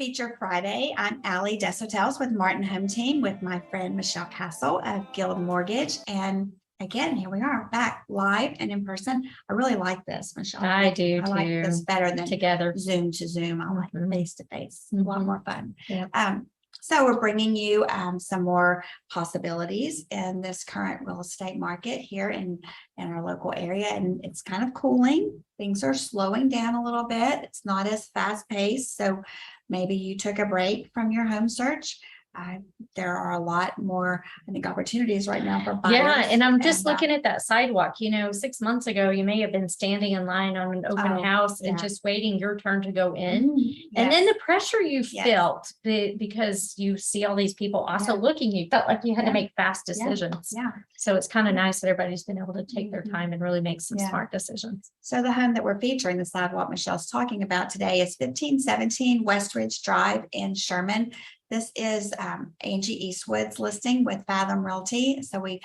Feature Friday. I'm Alli Deshotel with Martin Home Team with my friend Michelle Castle of Guild Mortgage. And again, here we are back live and in person. I really like this, Michelle. I do I like this too. better than Together. Zoom to Zoom. I like face to face. A lot more fun. Yep. So we're bringing you some more possibilities in this current real estate market here in our local area. And it's kind of cooling. Things are slowing down a little bit. It's not as fast paced. So maybe you took a break from your home search. There are a lot more, I think, opportunities right now for buyers. Yeah, and I'm just looking at that sidewalk. 6 months ago, you may have been standing in line on an open house and just waiting your turn to go in. And then the pressure you felt because you see all these people also looking, you felt like you had to make fast decisions. Yeah. So it's kind of nice that everybody's been able to take their time and really make some smart decisions. So the home that we're featuring, the sidewalk Michelle's talking about today, is 1517 Westridge Drive in Sherman. This is Angie Eastwood's listing with Fathom Realty. So we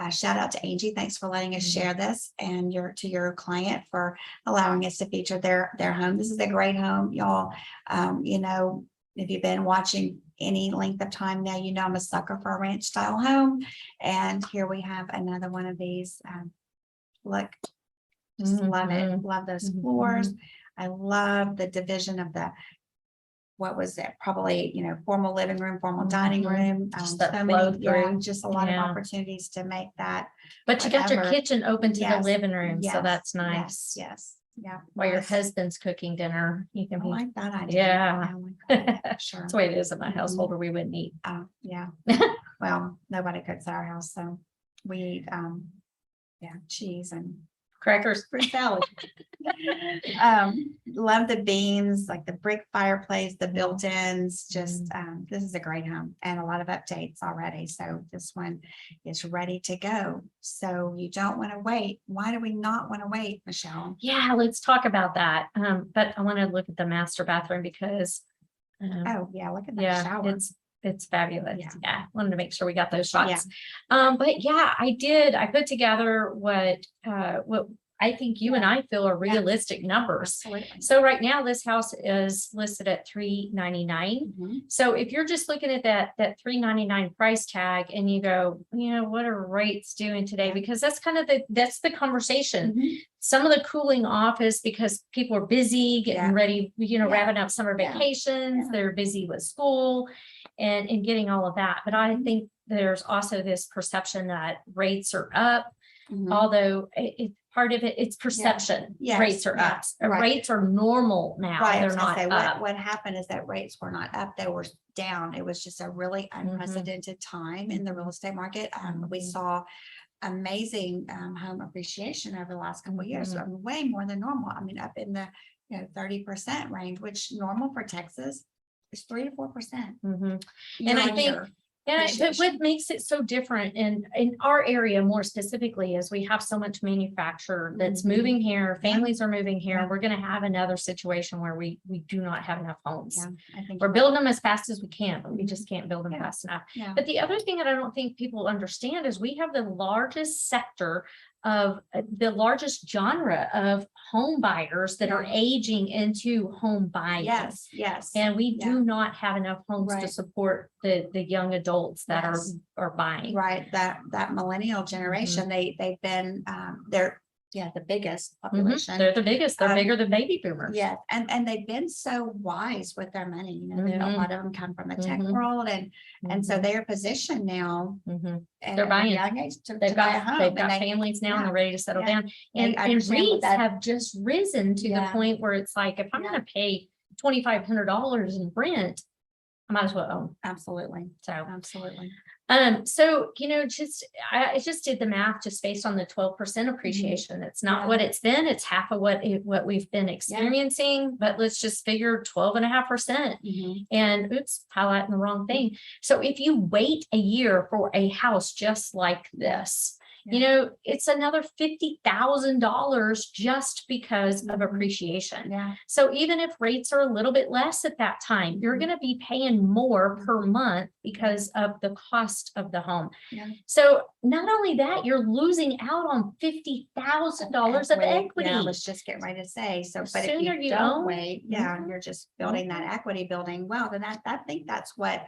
shout out to Angie. Thanks for letting us share this, and to your client for allowing us to feature their home. This is a great home, y'all. If you've been watching any length of time now, I'm a sucker for a ranch style home. And here we have another one of these. Look, just love it. Love those floors. I love the division of what was it? Probably, formal living room, formal dining room. Just that flow through. Just a lot of opportunities to make that. But you got your kitchen open to the living room, so that's nice. Yes. Yeah. While your husband's cooking dinner, you can I be. like that idea. Yeah. Oh my God, sure. That's the way it is in my household, or we wouldn't eat. Yeah. Well, nobody cooks at our house, so we eat cheese and Crackers. fruit salad. Love the beams, like the brick fireplace, the built-ins. Just this is a great home and a lot of updates already. So this one is ready to go. So you don't want to wait. Why do we not want to wait, Michelle? Yeah, let's talk about that. But I want to look at the master bathroom because look at that shower. It's fabulous. Yeah. Wanted to make sure we got those shots. But yeah, I put together what I think you and I feel are realistic numbers. Absolutely. So right now this house is listed at $399. So if you're just looking at that $399 price tag and you go, what are rates doing today? Because that's kind of the conversation. Some of the cooling off is because people are busy getting ready, wrapping up summer vacations. They're busy with school and getting all of that. But I think there's also this perception that rates are up, although part of it's perception. Rates are up. Rates are normal now. They're not up. What happened is that rates were not up, they were down. It was just a really unprecedented time in the real estate market. We saw amazing home appreciation over the last couple of years, way more than normal. I mean, up in the 30% range, which normal for Texas is 3 to 4%. And I think but what makes it so different in our area more specifically is we have so much manufacturer that's moving here. Families are moving here. We're going to have another situation where we do not have enough homes. I think we're building them as fast as we can, but we just can't build them fast enough. But the other thing that I don't think people understand is we have the largest sector of the largest genre of home buyers that are aging into home buying. Yes. And we do not have enough homes to support the young adults that are buying. That millennial generation, they've been they're the biggest population. They're the biggest. They're bigger than baby boomers. And they've been so wise with their money. A lot of them come from the tech world, and so they are positioned now. They're buying. They've got a home. They've got families now, and they're ready to settle down. And rates have just risen to the point where it's like, if I'm going to pay $2,500 in rent, I might as well own. Absolutely. So absolutely. So, I just did the math just based on the 12% appreciation. It's not what it's been. It's half of what we've been experiencing, but let's just figure 12.5%. And oops, highlighting the wrong thing. So if you wait a year for a house just like this, you know, it's another $50,000 just because of Mhm. appreciation. Yeah. So even if rates are a little bit less at that time, you're Mhm. going to be paying more per month because of the cost of the home. Yeah. So not only that, you're losing out on $50,000 of equity. Yeah, I was just getting ready to say, so, The but if sooner you you don't own- wait, Mhm. you're just building that equity building. Well, then I think that's what,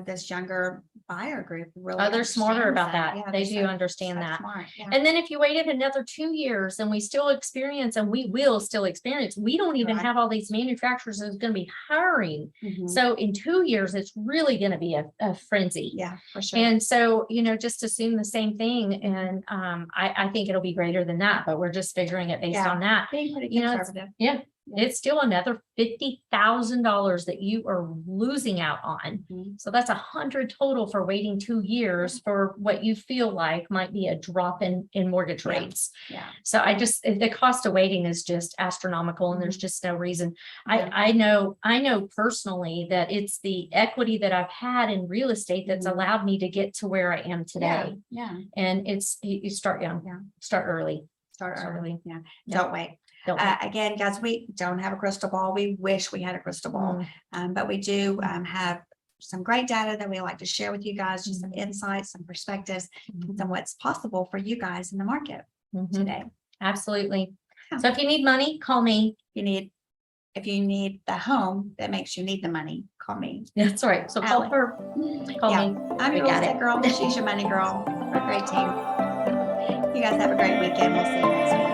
this younger buyer group really. Oh, they're smarter understands about that. Yeah, They they're do so understand that. smart. Yeah. And then if you waited another 2 years and we still experience, and we will still experience, we don't even Right. have all these manufacturers that's going to be hiring. Mhm. So in 2 years, it's really going to be a frenzy. Yeah, for sure. And so, just assume the same thing. And I think it'll be greater than that, but we're just figuring it based Yeah. on that. Being pretty It's, conservative. yeah, it's still another $50,000 that you are losing out on. Mhm. So that's 100 total for waiting 2 years for what you feel like might be a drop in mortgage Yeah. rates. Yeah. So the cost of waiting is just astronomical, and there's just no reason. Yeah. I know personally that it's the equity that I've had in real estate that's Mhm. allowed me to get to where I am today. Yeah. And it's, you start young, Yeah. start early. Start Start early. early. Yeah. Yeah. Don't wait. Don't wait. Again, guys, we don't have a crystal ball. We wish we had a crystal ball, but we do have some great data that we like to share with you guys, just some insights, some perspectives, and some what's possible for you guys in the market Mhm. today. Absolutely. Yeah. So if you need money, call me. If you need the home that makes you need the money, call me. That's right. So call Alli. her. Call Yeah. me. I'm We your real got estate it. girl. She's your money girl. We're a great team. You guys have a great weekend. We'll see you next week.